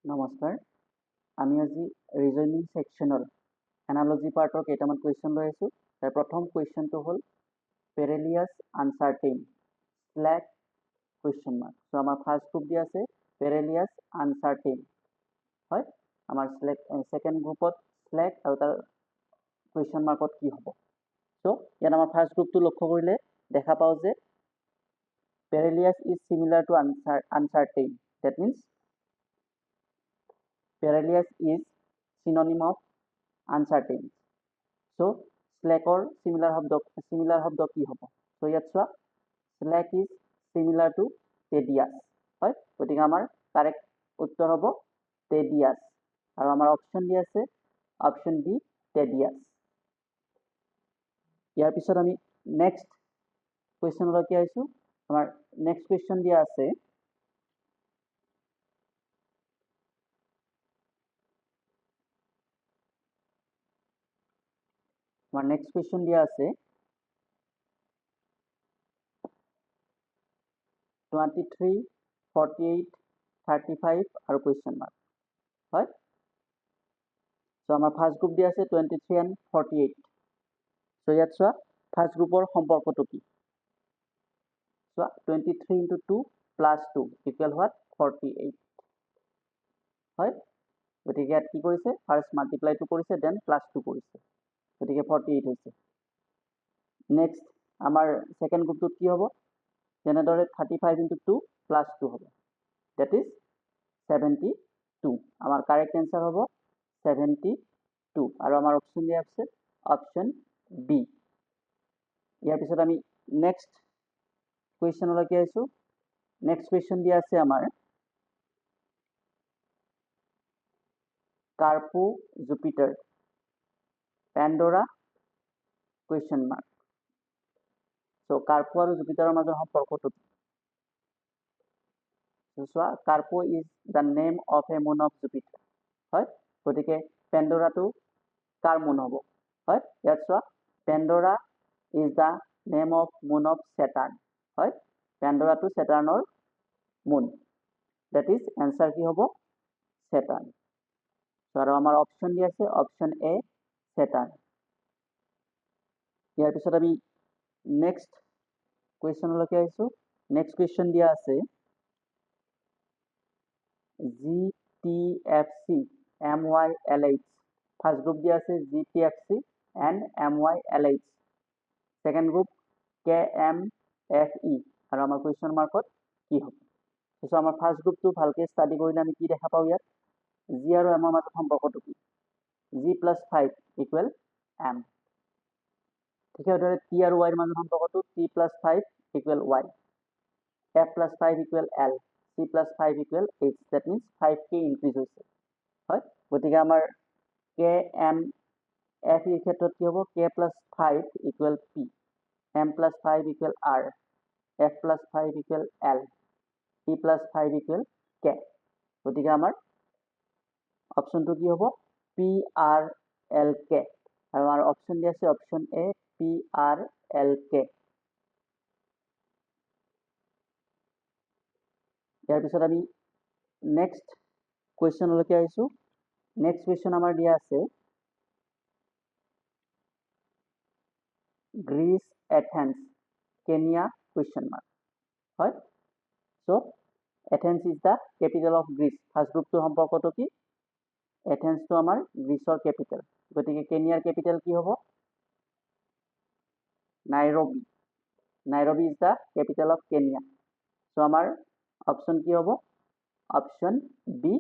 নমস্কাৰ আমি আজি ৰিজনিং সেকশনৰ এনালজি পাৰ্টৰ কেইটামান কুৱেশ্যন লৈ আছো তাৰ প্ৰথম কুৱেশ্যনটো হ'ল পেৰেলিয়াছ আনচাৰ্টেইন স্ল্যাক কুৱেশ্যন মাৰ্ক সো আমাৰ ফাৰ্স্ট গ্ৰুপ দিয়া আছে পেৰেলিয়াছ আনচাৰ্টেইন হয় আমাৰ সেকেন্ড গ্ৰুপত স্ল্যাক আৰু তাৰ কুৱেশ্যন মাৰ্কত কি হ'ব সো ইয়াত আমাৰ ফাৰ্স্ট গ্ৰুপটো লক্ষ্য কৰিলে দেখা পাও যে perilous is similar to uncertain that means perilous is synonym of uncertain so slack or similar শব্দ কি হ'ব so ইয়াত চোৱা slack is similar to tedious হয় গতিকে আমাৰ কাৰেক্ট উত্তৰ হ'ব tedious আৰু আমাৰ অপচন দি আছে অপচন ডি tedious ইয়াৰ পিছত আমি নেক্সট কুৱেশ্যন লৈ আহিছো আমাৰ নেক্সট কুৱেশ্যন দিয়া আছে our next question দিয়া আছে 23 48 35 আৰু question mark হয় so আমাৰ ফাৰ্স্ট গ্ৰুপ দিয়া আছে 23 and 48 so ইয়াত চোৱা ফাৰ্স্ট গ্ৰুপৰ সম্পৰ্কটো কি চোৱা 23 into 2 plus 2 equal what 48 হয় গতিকে ইয়াত কি কৰিছে ফাৰ্স্ট মাল্টিপ্লাই টু কৰিছে দেন প্লাস 2 কৰিছে গতিকে 48 হৈছে নেক্সট আমাৰ সেকেন্ড গ্ৰুপটো কি হ'ব যেনেদৰে 35 into 2 plus 2 হ'ব that is 72 আমাৰ কাৰেক্ট आंसर হ'ব 72 আৰু আমাৰ অপচন দিয়া আছে অপচন বি ইয়াৰ পিছত আমি নেক্সট কুৱেশ্যন লৈ আহিছো নেক্সট কুৱেশ্যন দিয়া আছে আমাৰ কাৰ্পো Jupiter Pandora question mark so কাৰ্পো আৰু জুপিটাৰৰ মাজৰ সম্পৰ্কটো so কাৰ্পো is the name of a moon of Jupiter হয় গতিকে পেণ্ডোৰাটো কাৰ মুন হ'ব হয় ইয়াত চোৱা Pandora is the name of moon of Saturn হয় পেণ্ডোৰাটো Saturnৰ মুন that is answer কি হ'ব Saturn so আৰু আমাৰ অপচন দি আছে অপচন এ Saturn ইয়াৰ পিছত আমি নেক্সট কুৱেশ্যন লৈ আহিছো নেক্সট কুৱেশ্যন দিয়া আছে GTFC MYLH ফাৰ্স্ট গ্ৰুপ দিয়া আছে GTFC and MYLH second group KMFE আৰু আমাৰ কুৱেশ্যন মাৰ্কত কি হ'ব সো আমাৰ ফাৰ্স্ট গ্ৰুপটো ভালকে ষ্টাডি কৰিলে আমি কি দেখা পাও ইয়াত G আৰু M ৰ মাজত সম্পৰ্কটো কি G + 5 = M ঠিক আছে T আৰু Y ৰ মাজত সম্পৰ্কটো T + 5 = Y F + 5 = L C + 5 = H that means 5k increase হৈছে হয় গতিকে আমাৰ KMF এৰ ক্ষেত্ৰত কি হ'ব K + 5 = P M + 5 = R F + 5 = L E + 5 = K গতিকে আমাৰ অপচনটো কি হ'ব PRLK আৰু আমাৰ অপচন দি আছে অপচন এ PRLK ইয়াৰ পিছত আমি নেক্সট কুৱেশ্যন লৈ আহিছো নেক্সট কুৱেশ্যন আমাৰ দিয়া আছে Greece Athens Kenya question mark হয় so Athens is the capital of Greece first গ্ৰুপটো সম্পৰ্কটো কি Athens তো আমাৰ গ্ৰীচৰ ক্যাপিটাল গতিকে কেনিয়াৰ ক্যাপিটাল কি হ'ব Nairobi Nairobi is the capital of Kenya so আমাৰ অপচন কি হ'ব অপচন বি